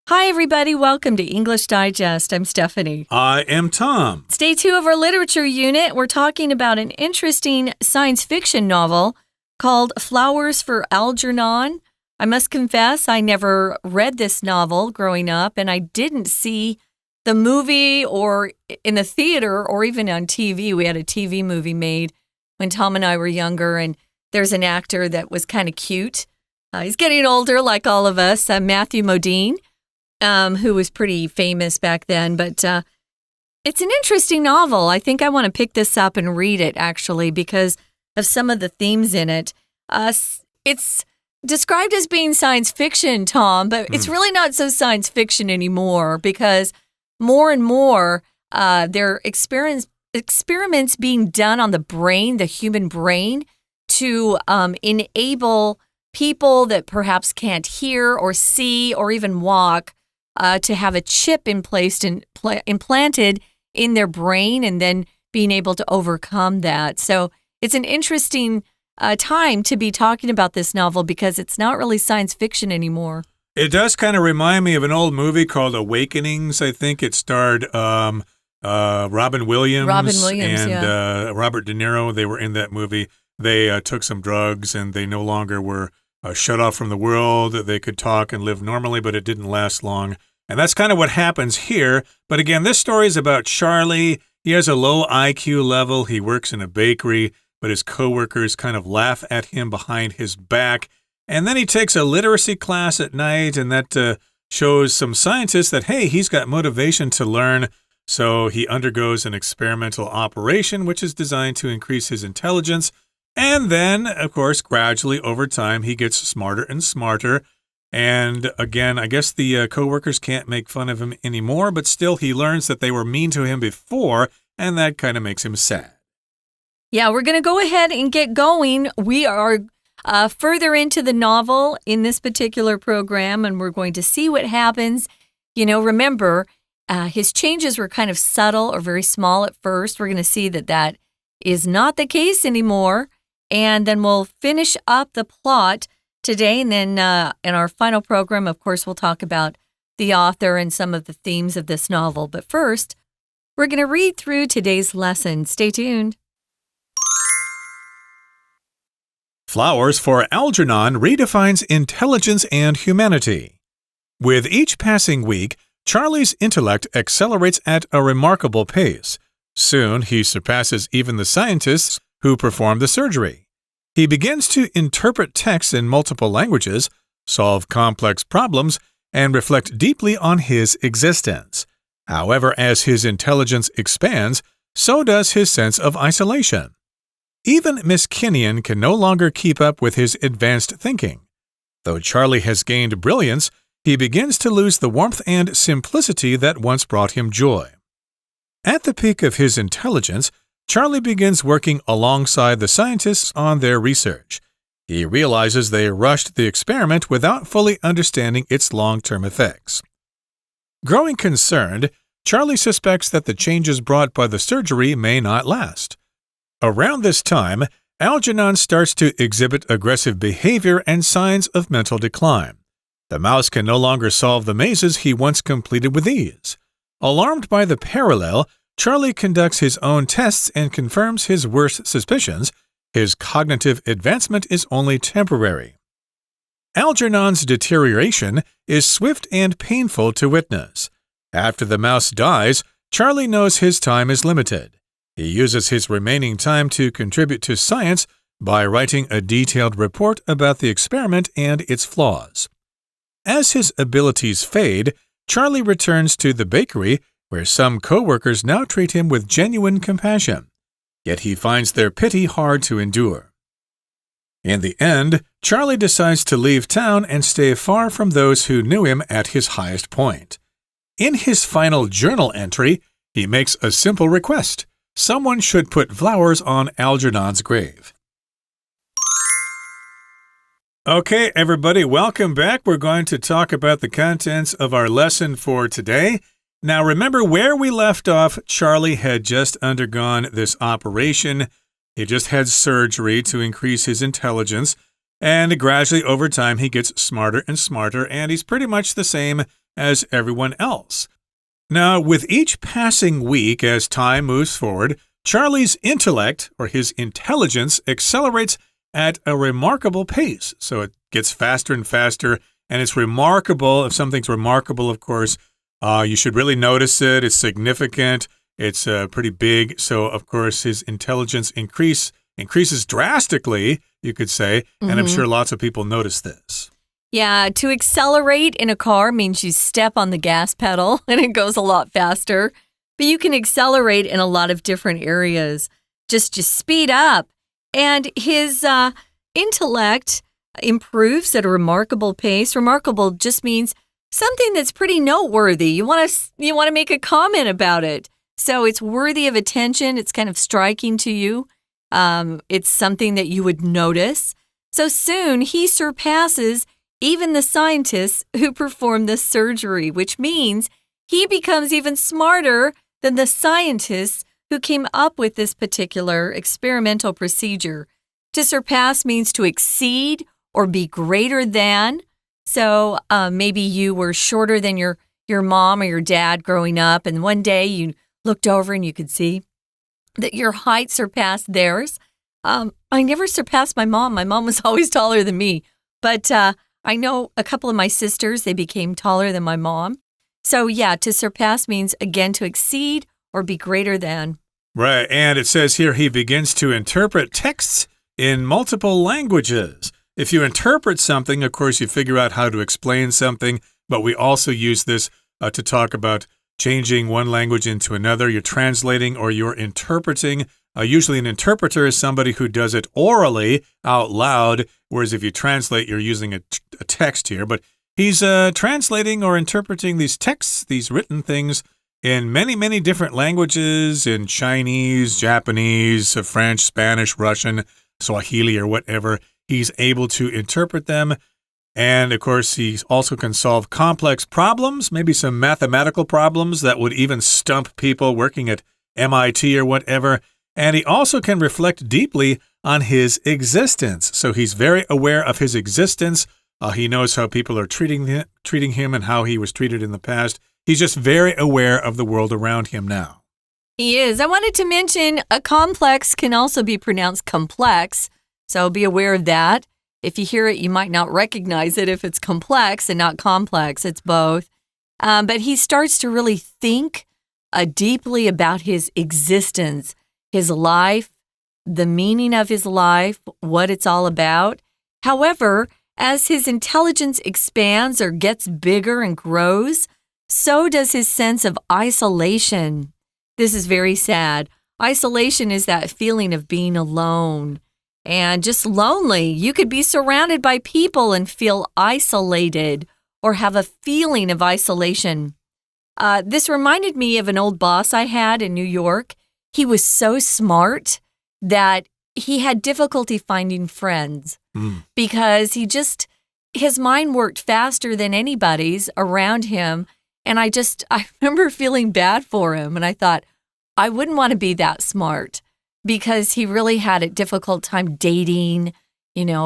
Hi, everybody. Welcome to English Digest. I'm Stephanie. I am Tom. It's day 2 of our literature unit. We're talking about an interesting science fiction novel called Flowers for Algernon. I must confess, I never read this novel growing up, and I didn't see the movie or in the theater or even on TV. We had a TV movie made when Tom and I were younger, and there's an actor that was kind of cute. He's getting older like all of us, Matthew Modine. Who was pretty famous back then. But it's an interesting novel. I think I want to pick this up and read it, actually, because of some of the themes in it. It's described as being science fiction, Tom, but it's really not so science fiction anymore because more and more there are experiments being done on the brain, the human brain, to enable people that perhaps can't hear or see or even walk to have a chip implanted in their brain and then being able to overcome that. So it's an interesting time to be talking about this novel because it's not really science fiction anymore. It does kind of remind me of an old movie called Awakenings. I think it starred Robin Williams and Robert De Niro. They were in that movie. They took some drugs and they no longer were shut off from the world. They could talk and live normally, but it didn't last long. And that's kind of what happens here. But again, this story is about Charlie. He has a low IQ level. He works in a bakery, but his coworkers kind of laugh at him behind his back. And then he takes a literacy class at night, and that shows some scientists that, hey, he's got motivation to learn. So he undergoes an experimental operation, which is designed to increase his intelligence. And then, of course, gradually over time, he gets smarter and smarter. And again, I guess the coworkers can't make fun of him anymore, but still he learns that they were mean to him before, and that kind of makes him sad. Yeah, we're going to go ahead and get going. We are further into the novel in this particular program, and we're going to see what happens. You know, remember, his changes were kind of subtle or very small at first. We're going to see that that is not the case anymore. And then we'll finish up the plot today. And then in our final program, of course, we'll talk about the author and some of the themes of this novel. But first, we're going to read through today's lesson. Stay tuned. Flowers for Algernon redefines intelligence and humanity. With each passing week, Charlie's intellect accelerates at a remarkable pace. Soon, he surpasses even the scientists who performed the surgery. He begins to interpret texts in multiple languages, solve complex problems, and reflect deeply on his existence. However, as his intelligence expands, so does his sense of isolation. Even Miss Kinnian can no longer keep up with his advanced thinking. Though Charlie has gained brilliance, he begins to lose the warmth and simplicity that once brought him joy. At the peak of his intelligence, Charlie begins working alongside the scientists on their research. He realizes they rushed the experiment without fully understanding its long-term effects. Growing concerned, Charlie suspects that the changes brought by the surgery may not last. Around this time, Algernon starts to exhibit aggressive behavior and signs of mental decline. The mouse can no longer solve the mazes he once completed with ease. Alarmed by the parallel, Charlie conducts his own tests and confirms his worst suspicions. His cognitive advancement is only temporary. Algernon's deterioration is swift and painful to witness. After the mouse dies, Charlie knows his time is limited. He uses his remaining time to contribute to science by writing a detailed report about the experiment and its flaws. As his abilities fade, Charlie returns to the bakery, where some coworkers now treat him with genuine compassion. Yet he finds their pity hard to endure. In the end, Charlie decides to leave town and stay far from those who knew him at his highest point. In his final journal entry, he makes a simple request. Someone should put flowers on Algernon's grave. Okay, everybody, welcome back. We're going to talk about the contents of our lesson for today. Now, remember where we left off, Charlie had just undergone this operation. He just had surgery to increase his intelligence, and gradually over time he gets smarter and smarter, and he's pretty much the same as everyone else. Now, with each passing week as time moves forward, Charlie's intellect, or his intelligence, accelerates at a remarkable pace. So it gets faster and faster, and it's remarkable. If something's remarkable, of course, you should really notice it. It's significant. It's pretty big. So, of course, his intelligence increases drastically, you could say, and I'm sure lots of people notice this. Yeah, to accelerate in a car means you step on the gas pedal and it goes a lot faster. But you can accelerate in a lot of different areas. Just speed up. And his intellect improves at a remarkable pace. Remarkable just means something that's pretty noteworthy. You want to make a comment about it. So it's worthy of attention. It's kind of striking to you. It's something that you would notice. So soon he surpasses even the scientists who performed this surgery, which means he becomes even smarter than the scientists who came up with this particular experimental procedure. To surpass means to exceed or be greater than. So maybe you were shorter than your mom or your dad growing up, and one day you looked over and you could see that your height surpassed theirs. I never surpassed my mom. My mom was always taller than me. But I know a couple of my sisters, they became taller than my mom. So yeah, to surpass means, again, to exceed or be greater than. Right, and it says here he begins to interpret texts in multiple languages. If you interpret something, of course, you figure out how to explain something, but we also use this to talk about changing one language into another. You're translating or you're interpreting. Usually an interpreter is somebody who does it orally, out loud, whereas if you translate, you're using a text here. But he's translating or interpreting these texts, these written things, in many, many different languages, in Chinese, Japanese, French, Spanish, Russian, Swahili, or whatever. He's able to interpret them. And, of course, he also can solve complex problems, maybe some mathematical problems that would even stump people working at MIT or whatever. And he also can reflect deeply on his existence. So he's very aware of his existence. He knows how people are treating him and how he was treated in the past. He's just very aware of the world around him now. He is. I wanted to mention a complex can also be pronounced complex. So be aware of that. If you hear it, you might not recognize it if it's complex and not complex. It's both. But he starts to really think deeply about his existence, his life, the meaning of his life, what it's all about. However, as his intelligence expands or gets bigger and grows, so does his sense of isolation. This is very sad. Isolation is that feeling of being alone and just lonely. You could be surrounded by people and feel isolated or have a feeling of isolation. This reminded me of an old boss I had in New York. He was so smart that he had difficulty finding friends because his mind worked faster than anybody's around him. And I remember feeling bad for him. And I thought, I wouldn't want to be that smart because he really had a difficult time dating,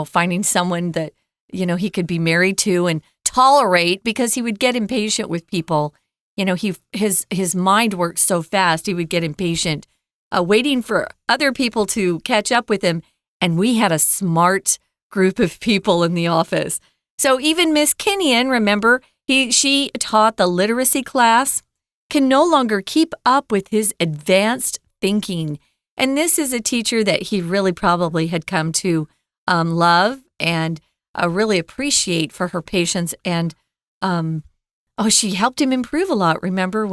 finding someone that, he could be married to and tolerate because he would get impatient with people. His mind worked so fast, he would get impatient, waiting for other people to catch up with him. And we had a smart group of people in the office. So even Miss Kenyon, remember, she taught the literacy class, can no longer keep up with his advanced thinking. And this is a teacher that he really probably had come to love and really appreciate for her patience. And she helped him improve a lot, remember,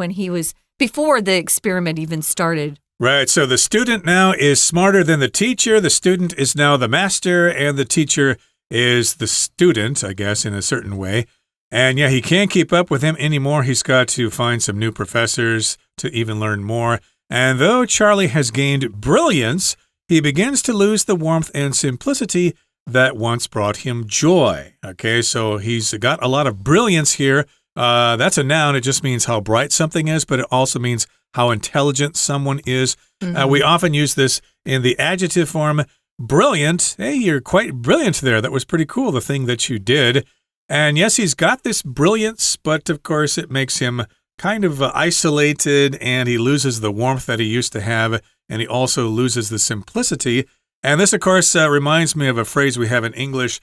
before the experiment even started. Right, so the student now is smarter than the teacher. The student is now the master, and the teacher is the student, I guess, in a certain way. And yeah, he can't keep up with him anymore. He's got to find some new professors to even learn more. And though Charlie has gained brilliance, he begins to lose the warmth and simplicity that once brought him joy. Okay, so he's got a lot of brilliance here. That's a noun. It just means how bright something is, but it also means how intelligent someone is. We often use this in the adjective form, brilliant. Hey, you're quite brilliant there. That was pretty cool, the thing that you did. And yes, he's got this brilliance, but of course it makes him kind of isolated, and he loses the warmth that he used to have, and he also loses the simplicity. And this, of course, reminds me of a phrase we have in English,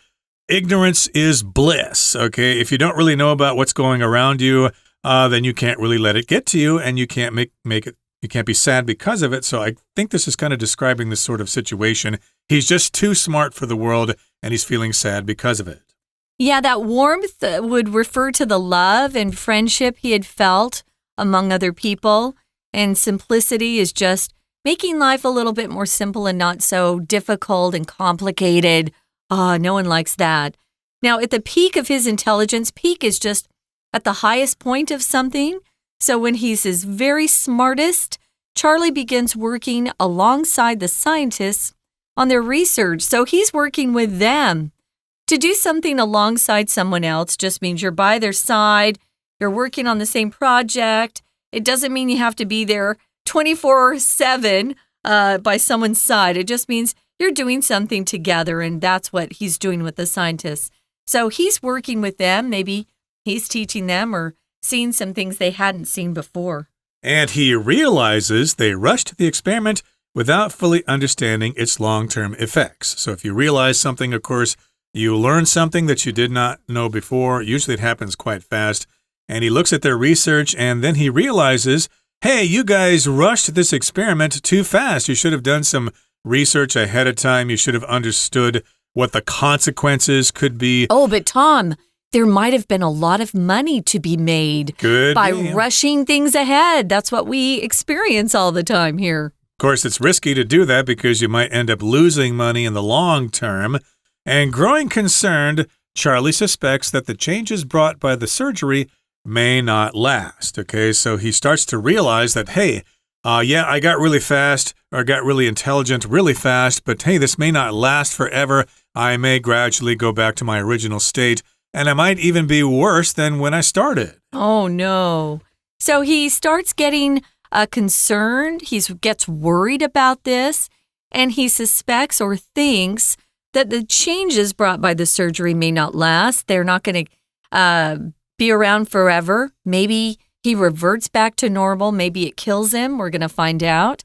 ignorance is bliss, okay? If you don't really know about what's going around you, then you can't really let it get to you, and you can't make it. You can't be sad because of it. So I think this is kind of describing this sort of situation. He's just too smart for the world, and he's feeling sad because of it. Yeah, that warmth would refer to the love and friendship he had felt among other people. And simplicity is just making life a little bit more simple and not so difficult and complicated. No one likes that. Now, at the peak of his intelligence, peak is just at the highest point of something. So when he's his very smartest, Charlie begins working alongside the scientists on their research. So he's working with them. To do something alongside someone else just means you're by their side, you're working on the same project. It doesn't mean you have to be there 24/7 by someone's side. It just means you're doing something together, and that's what he's doing with the scientists. So he's working with them. Maybe he's teaching them or seeing some things they hadn't seen before. And he realizes they rushed the experiment without fully understanding its long-term effects. So if you realize something, of course, you learn something that you did not know before. Usually it happens quite fast. And he looks at their research, and then he realizes, hey, you guys rushed this experiment too fast. You should have done some research ahead of time. You should have understood what the consequences could be. Oh, but Tom, there might have been a lot of money to be made by rushing things ahead. That's what we experience all the time here. Of course, it's risky to do that because you might end up losing money in the long term. And growing concerned, Charlie suspects that the changes brought by the surgery may not last. Okay, so he starts to realize that, hey, I got really fast or got really intelligent really fast, but hey, this may not last forever. I may gradually go back to my original state, and I might even be worse than when I started. Oh, no. So he starts getting concerned. He gets worried about this, and he suspects or thinks that the changes brought by the surgery may not last. They're not going to be around forever. Maybe he reverts back to normal. Maybe it kills him. We're going to find out.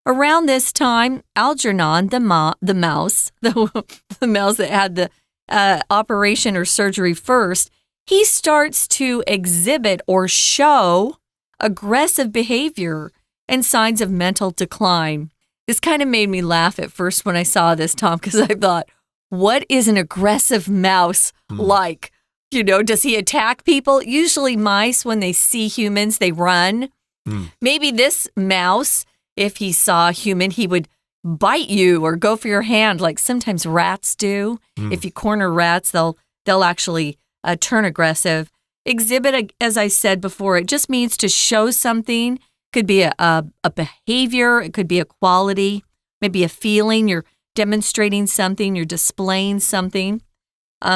Around this time, Algernon, the mouse, the mouse that had the operation or surgery first, he starts to exhibit or show aggressive behavior and signs of mental decline. This kind of made me laugh at first when I saw this, Tom, because I thought, what is an aggressive mouse like? You know, does he attack people? Usually mice, when they see humans, they run. Maybe this mouse, if he saw a human, he would bite you or go for your hand like sometimes rats do. If you corner rats, they'll actually turn aggressive. Exhibit, as I said before, it just means to show something. Could be a behavior. It could be a quality, maybe a feeling. You're demonstrating something. You're displaying something.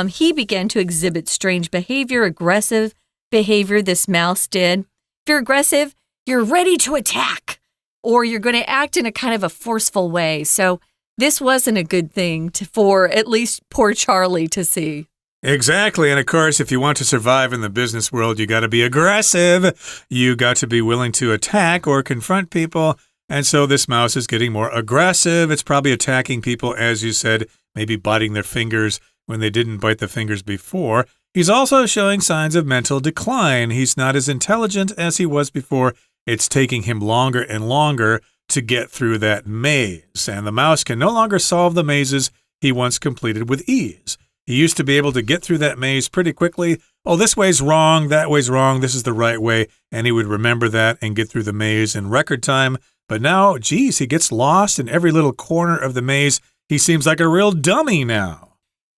He began to exhibit strange behavior, aggressive behavior, this mouse did. If you're aggressive, you're ready to attack, or you're going to act in a kind of a forceful way. So this wasn't a good thing for at least poor Charlie to see. Exactly. And of course, if you want to survive in the business world, you got to be aggressive. You got to be willing to attack or confront people. And so this mouse is getting more aggressive. It's probably attacking people, as you said, maybe biting their fingers when they didn't bite the fingers before. He's also showing signs of mental decline. He's not as intelligent as he was before. It's taking him longer and longer to get through that maze. And the mouse can no longer solve the mazes he once completed with ease. He used to be able to get through that maze pretty quickly. Oh, this way's wrong, that way's wrong, this is the right way. And he would remember that and get through the maze in record time. But now, geez, he gets lost in every little corner of the maze. He seems like a real dummy now.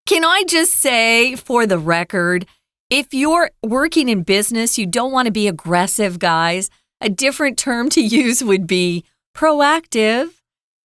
Can I just say, for the record, if you're working in business, you don't want to be aggressive, guys. A different term to use would be proactive.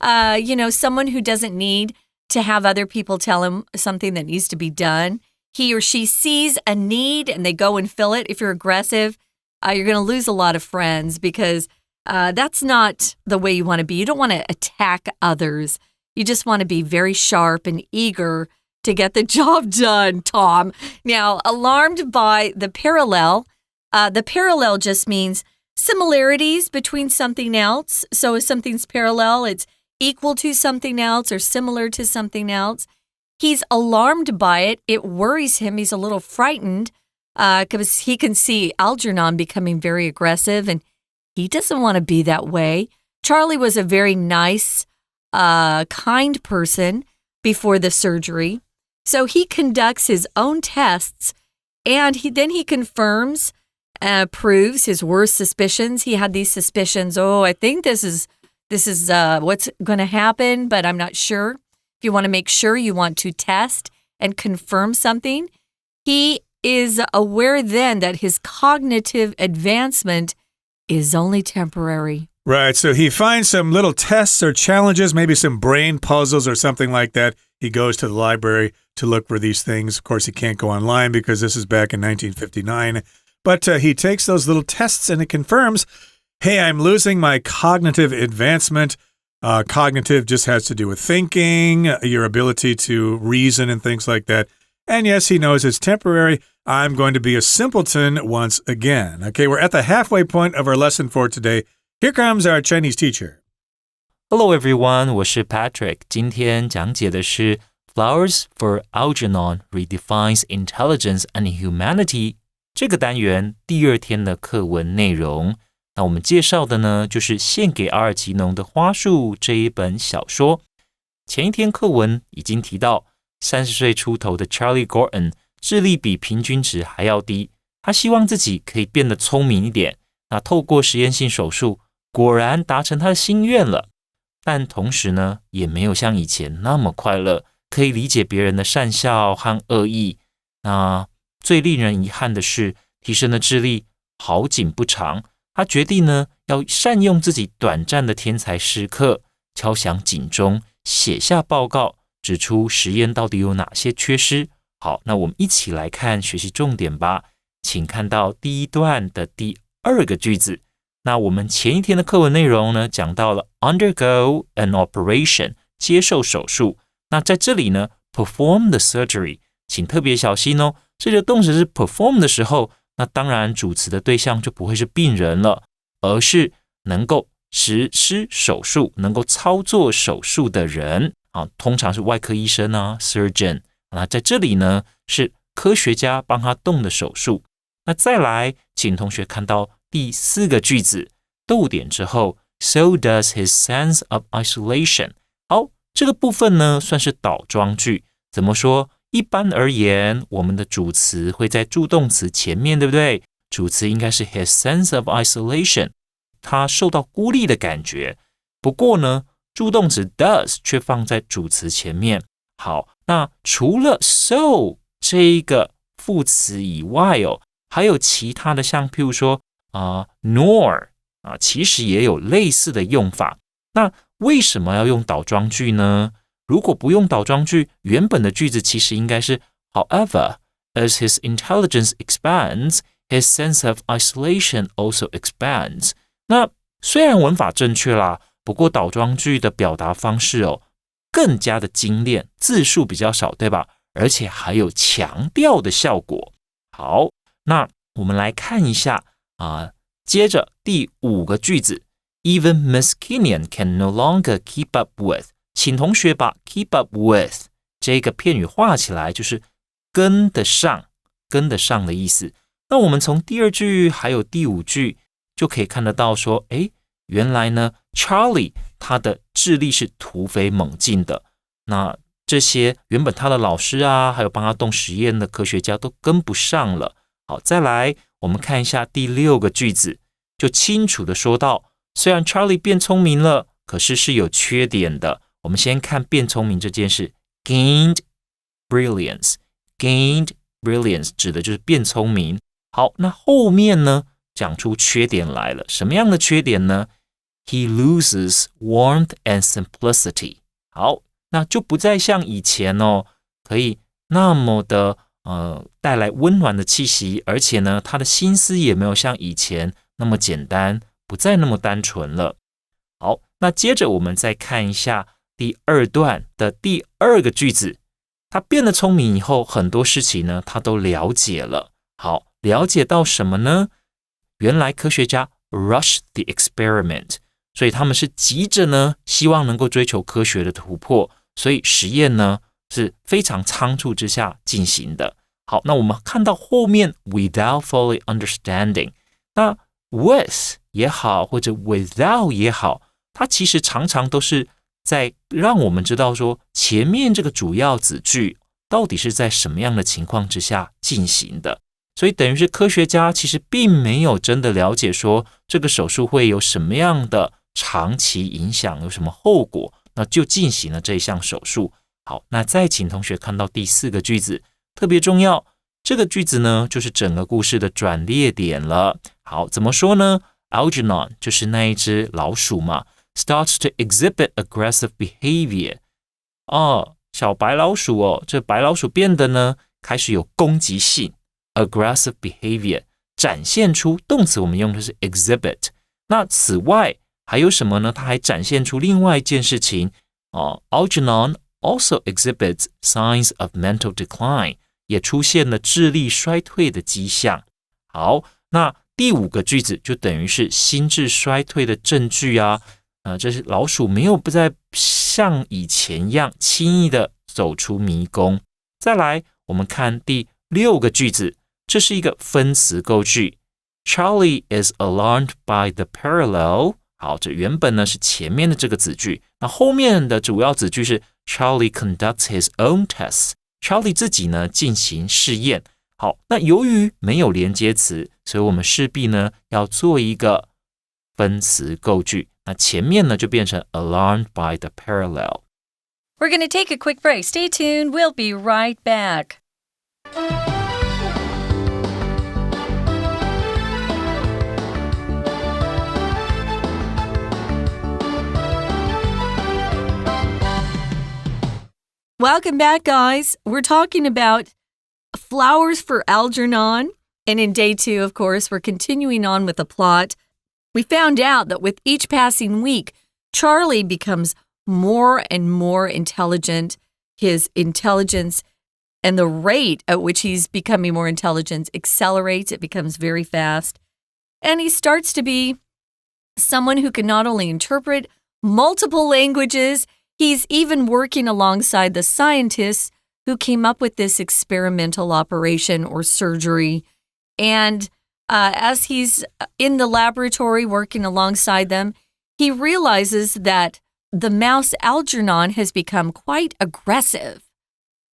Someone who doesn't need to have other people tell him something that needs to be done. He or she sees a need and they go and fill it. If you're aggressive, you're going to lose a lot of friends because that's not the way you want to be. You don't want to attack others. You just want to be very sharp and eager to get the job done, Tom. Now, alarmed by the parallel just means similarities between something else. So if something's parallel, it's equal to something else or similar to something else. He's alarmed by it. It worries him. He's a little frightened because he can see Algernon becoming very aggressive, and he doesn't want to be that way. Charlie was a very nice, kind person before the surgery. So he conducts his own tests, and then he confirms, proves his worst suspicions. He had these suspicions, I think this is what's going to happen, but I'm not sure. If you want to make sure, you want to test and confirm something. He is aware then that his cognitive advancement is only temporary. Right, so he finds some little tests or challenges, maybe some brain puzzles or something like that. He goes to the library to look for these things. Of course, he can't go online because this is back in 1959. But he takes those little tests and it confirms, hey, I'm losing my cognitive advancement. Cognitive just has to do with thinking, your ability to reason and things like that. And yes, he knows it's temporary. I'm going to be a simpleton once again. Okay, we're at the halfway point of our lesson for today. Here comes our Chinese teacher. Hello everyone, 我是 Patrick. 今天讲解的是 Flowers for Algernon Redefines Intelligence and Humanity 这个单元第2天的课文内容。那我们介绍的呢，就是献给阿尔吉农的花束这一本小说。前一天课文已经提到，30岁出头的 Charlie Gordon 智力比平均值还要低，他希望自己可以变得聪明一点。那透过实验性手术，果然达成他的心愿了。但同时呢，也没有像以前那么快乐，可以理解别人的善笑和恶意。那最令人遗憾的是，提升的智力好景不长。他决定呢，要善用自己短暂的天才时刻，敲响警钟，写下报告，指出实验到底有哪些缺失。好，那我们一起来看学习重点吧。请看到第一段的第2个句子。那我们前一天的课文内容呢，讲到了 undergo an operation 接受手术。那在这里呢 perform the surgery 请特别小心哦，这个动词是 perform 的时候，那当然主词的对象就不会是病人了，而是能够实施手术能够操作手术的人通常是外科医生surgeon。那在这里呢是科学家帮他动的手术。那再来请同学看到第4个句子，逗点之后 So does his sense of isolation。 好，这个部分呢算是倒装句。怎么说？一般而言，我们的主词会在助动词前面，对不对？主词应该是 his sense of isolation， 他受到孤立的感觉。不过呢，助动词 does 却放在主词前面。好，那除了 so 这一个副词以外还有其他的，像譬如说nor 其实也有类似的用法。那为什么要用倒装句呢？如果不用倒装句，原本的句子其实应该是 However, as his intelligence expands, his sense of isolation also expands。 那虽然文法正确啦，不过倒装句的表达方式更加的精炼，字数比较少，对吧？而且还有强调的效果。好，那我们来看一下接着第5个句子 Even Miss Kenyon can no longer keep up with。 请同学把 keep up with 这个片语画起来，就是跟得上的意思。那我们从第2句还有第5句就可以看得到说，原来呢 Charlie 他的智力是突飞猛进的。那这些原本他的老师还有帮他动实验的科学家都跟不上了。好，再来我们看一下第6个句子，就清楚的说到，虽然 Charlie 变聪明了，可是有缺点的。我们先看变聪明这件事 gained brilliance 指的就是变聪明。好，那后面呢讲出缺点来了，什么样的缺点呢？ He loses warmth and simplicity。 好，那就不再像以前可以那么的带来温暖的气息，而且呢他的心思也没有像以前那么简单，不再那么单纯了。好，那接着我们再看一下第2段的第2个句子，他变得聪明以后，很多事情呢，他都了解了。好，了解到什么呢？原来科学家 rush the experiment， 所以他们是急着呢，希望能够追求科学的突破，所以实验呢是非常仓促之下进行的。好，那我们看到后面 without fully understanding， 那 with 也好，或者 without 也好，它其实常常都是在让我们知道说前面这个主要子句到底是在什么样的情况之下进行的。所以等于是科学家其实并没有真的了解说这个手术会有什么样的长期影响，有什么后果，那就进行了这一项手术。好，那再请同学看到第4个句子，特别重要，这个句子呢就是整个故事的转捩点了。好，怎么说呢？ Algernon 就是那一只老鼠嘛， starts to exhibit aggressive behavior。 小白老鼠这白老鼠变得呢开始有攻击性， aggressive behavior 展现出，动词我们用的是 exhibit。 那此外还有什么呢？它还展现出另外一件事情Algernon also exhibits signs of mental decline， 也出现了智力衰退的迹象。好，那第5个句子就等于是心智衰退的证据啊。这是老鼠没有不再像以前一样轻易的走出迷宫。再来，我们看第6个句子，这是一个分词构句。Charlie is alarmed by the parallel。 好，这原本呢是前面的这个子句，那后面的主要子句是 Charlie conducts his own tests。 Charlie 自己呢进行试验。好，那由于没有连接词，所以我们势必呢要做一个分词构句，那前面呢就变成 alarmed by the parallel。 We're going to take a quick break. Stay tuned. We'll be right back. Welcome back, guys. We're talking about flowers for Algernon. And in day 2, of course, we're continuing on with the plot. We found out that with each passing week, Charlie becomes more and more intelligent. His intelligence and the rate at which he's becoming more intelligent accelerates. It becomes very fast. And he starts to be someone who can not only interpret multiple languages, he's even working alongside the scientists who came up with this experimental operation or surgery. And as he's in the laboratory working alongside them, he realizes that the mouse Algernon has become quite aggressive.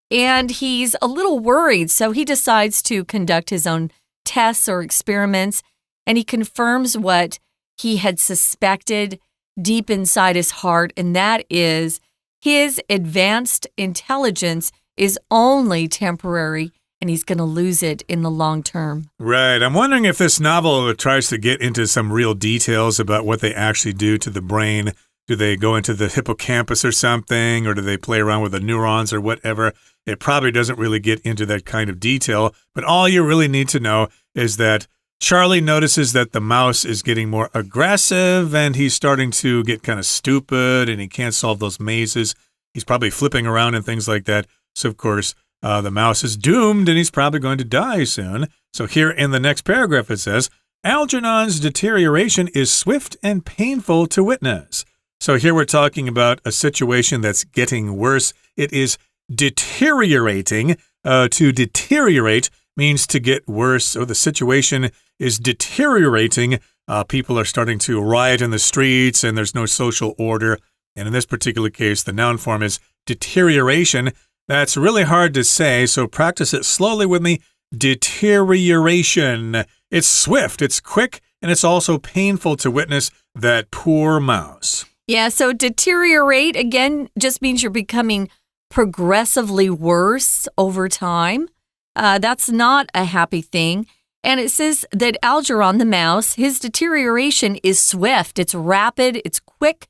And he's a little worried, so he decides to conduct his own tests or experiments, and he confirms what he had suspected deep inside his heart, and that is his advanced intelligence is only temporary, and he's going to lose it in the long term. Right. I'm wondering if this novel tries to get into some real details about what they actually do to the brain. Do they go into the hippocampus or something, or do they play around with the neurons or whatever? It probably doesn't really get into that kind of detail, but all you really need to know is that Charlie notices that the mouse is getting more aggressive and he's starting to get kind of stupid and he can't solve those mazes. He's probably flipping around and things like that. So, of course, the mouse is doomed and he's probably going to die soon. So here in the next paragraph it says, Algernon's deterioration is swift and painful to witness. So here we're talking about a situation that's getting worse. It is deteriorating. To deteriorate means to get worse. So the situation is deteriorating. People are starting to riot in the streets and there's no social order. And in this particular case, the noun form is deterioration. That's really hard to say, so practice it slowly with me. Deterioration. It's swift, it's quick, and it's also painful to witness. That poor mouse. Yeah, so deteriorate, again, just means you're becoming progressively worse over time. That's not a happy thing. And it says that Algernon, the mouse, his deterioration is swift. It's rapid, it's quick,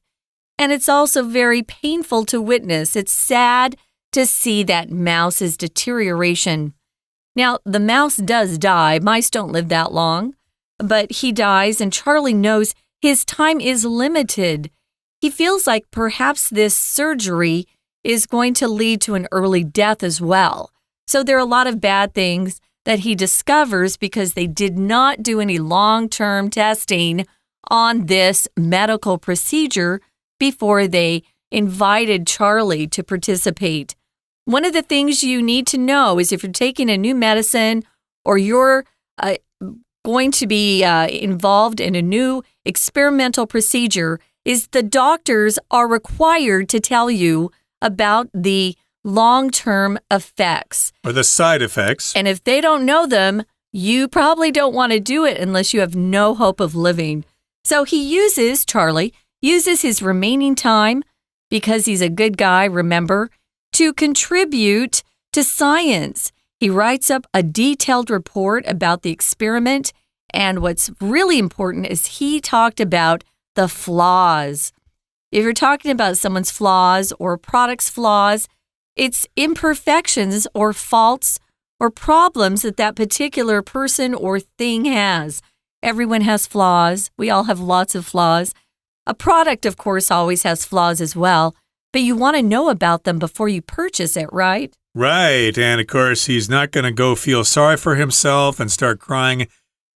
and it's also very painful to witness. It's sad to see that mouse's deterioration. Now, the mouse does die. Mice don't live that long. But he dies, and Charlie knows his time is limited. He feels like perhaps this surgery is going to lead to an early death as well. So there are a lot of bad things that he discovers because they did not do any long-term testing on this medical procedure before they invited Charlie to participate. One of the things you need to know is if you're taking a new medicine or you're going to be involved in a new experimental procedure, is the doctors are required to tell you about the long-term effects. Or the side effects. And if they don't know them, you probably don't want to do it unless you have no hope of living. So Charlie uses his remaining time, because he's a good guy, remember, to contribute to science. He writes up a detailed report about the experiment, and what's really important is he talked about the flaws. If you're talking about someone's flaws or a product's flaws, it's imperfections or faults or problems that particular person or thing has. Everyone has flaws. We all have lots of flaws. A product, of course, always has flaws as well, but you want to know about them before you purchase it, right? Right, and of course, he's not going to go feel sorry for himself and start crying.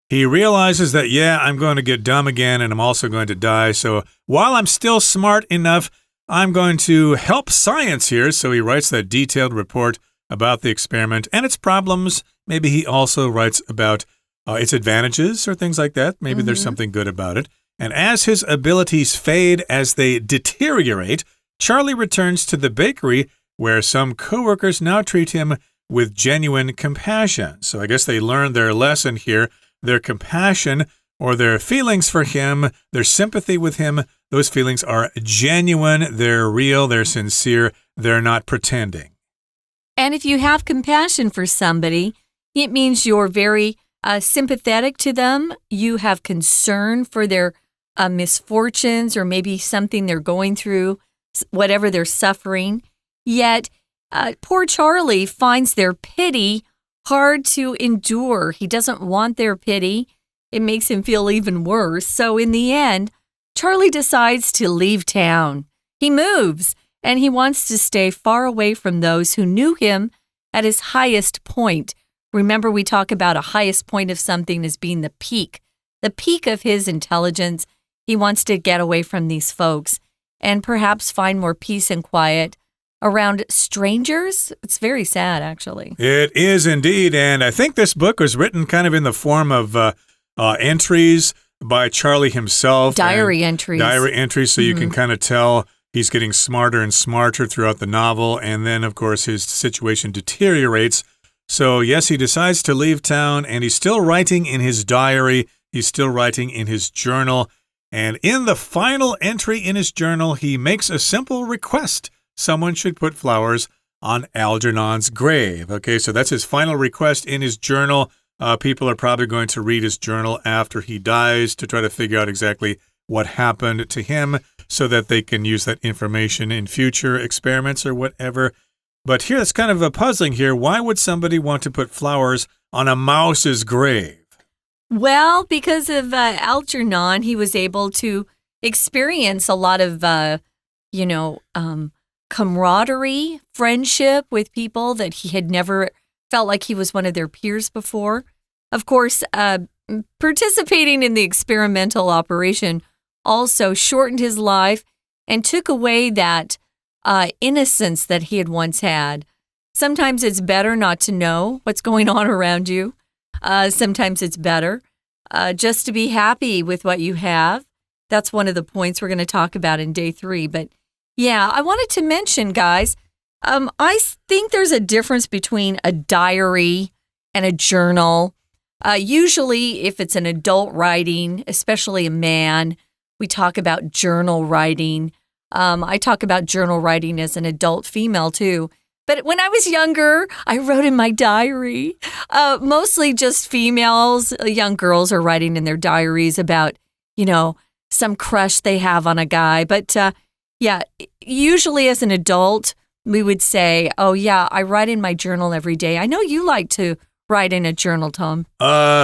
He realizes that, I'm going to get dumb again and I'm also going to die. So while I'm still smart enough, I'm going to help science here. So he writes that detailed report about the experiment and its problems. Maybe he also writes about its advantages or things like that. Maybe there's something good about it. And as his abilities fade, as they deteriorate, Charlie returns to the bakery where some coworkers now treat him with genuine compassion. So I guess they learned their lesson here. Their compassion or their feelings for him, their sympathy with him, those feelings are genuine, they're real, they're sincere, they're not pretending. And if you have compassion for somebody, it means you're very sympathetic to them. You have concern for their misfortunes or maybe something they're going through, whatever they're suffering. Yet, poor Charlie finds their pity hard to endure. He doesn't want their pity. It makes him feel even worse. So in the end, Charlie decides to leave town. He moves, and he wants to stay far away from those who knew him at his highest point. Remember, we talk about a highest point of something as being the peak of his intelligence. He wants to get away from these folks and perhaps find more peace and quiet around strangers. It's very sad, actually. It is indeed, and I think this book was written kind of in the form of entries by Charlie himself. Diary entries. So you can kind of tell he's getting smarter and smarter throughout the novel, and then, of course, his situation deteriorates. So, yes, he decides to leave town, and he's still writing in his diary. He's still writing in his journal. And in the final entry in his journal, he makes a simple request. Someone should put flowers on Algernon's grave. Okay, so that's his final request in his journal. People are probably going to read his journal after he dies to try to figure out exactly what happened to him so that they can use that information in future experiments or whatever. But here, it's kind of puzzling here. Why would somebody want to put flowers on a mouse's grave? Well, because of Algernon, he was able to experience a lot of, camaraderie, friendship with people that he had never felt like he was one of their peers before. Of course, participating in the experimental operation also shortened his life and took away that innocence that he had once had. Sometimes it's better not to know what's going on around you. Sometimes it's better just to be happy with what you have. That's one of the points we're going to talk about in day 3. But yeah, I wanted to mention, guys, I think there's a difference between a diary and a journal. Usually, if it's an adult writing, especially a man, we talk about journal writing. I talk about journal writing as an adult female, too. But when I was younger, I wrote in my diary. Mostly just females, young girls are writing in their diaries about, some crush they have on a guy. But usually as an adult, we would say, I write in my journal every day. I know you like to write in a journal, Tom.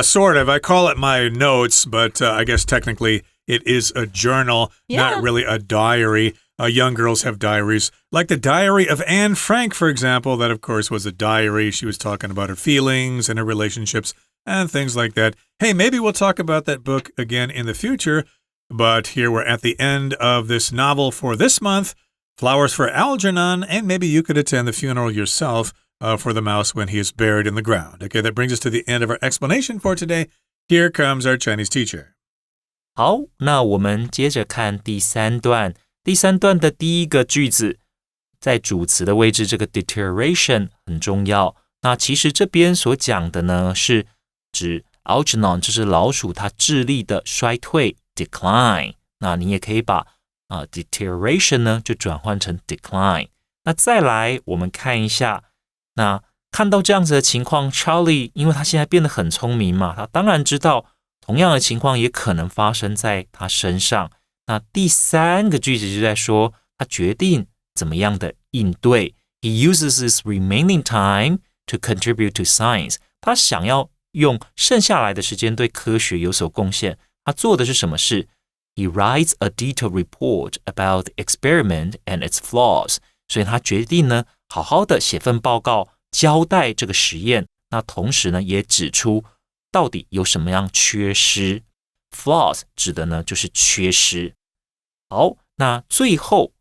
Sort of. I call it my notes, but I guess technically it is a journal, not really a diary. young girls have diaries, like the diary of Anne Frank, for example. That, of course, was a diary. She was talking about her feelings and her relationships and things like that. Hey, maybe we'll talk about that book again in the future. But here we're at the end of this novel for this month, Flowers for Algernon, and maybe you could attend the funeral yourself for the mouse when he is buried in the ground. Okay, that brings us to the end of our explanation for today. Here comes our Chinese teacher. 好，那我们接着看第三段。第三段的第一个句子，在主词的位置，这个 deterioration 很重要。那其实这边所讲的呢，是指 Algernon， 就是老鼠它智力的衰退 decline。那你也可以把deterioration 呢就转换成 decline。那再来，我们看一下，那看到这样子的情况 ，Charlie 因为他现在变得很聪明嘛，他当然知道同样的情况也可能发生在他身上。那第三个句子就在说，他决定怎么样的应对。He uses his remaining time to contribute to science。他想要用剩下来的时间对科学有所贡献。他做的是什么事？ He writes a detailed report about the experiment and its flaws。所以他决定呢，好好的写份报告，交代这个实验。那同时呢，也指出到底有什么样缺失。Flaws 指的呢就是缺失。好，那最后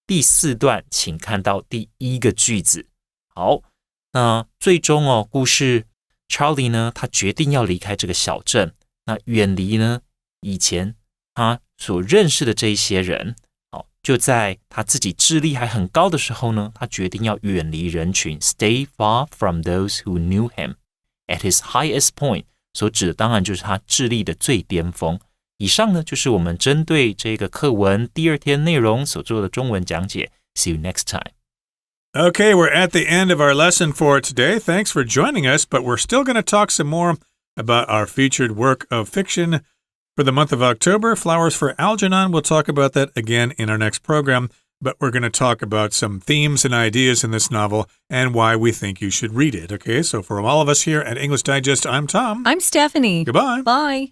第四段，请看到第一个句子。好，那最终故事 Charlie 呢，他决定要离开这个小镇，那远离呢以前他所认识的这一些人。好，就在他自己智力还很高的时候呢，他决定要远离人群 ，stay far from those who knew him at his highest point。所指的当然就是他智力的最巅峰。以上呢就是我们针对这个课文第二天内容所做的中文讲解。See you next time. Okay, we're at the end of our lesson for today. Thanks for joining us, but we're still going to talk some more about our featured work of fiction for the month of October, Flowers for Algernon. We'll talk about that again in our next program, but we're going to talk about some themes and ideas in this novel and why we think you should read it. Okay, so from all of us here at English Digest, I'm Tom. I'm Stephanie. Goodbye. Bye.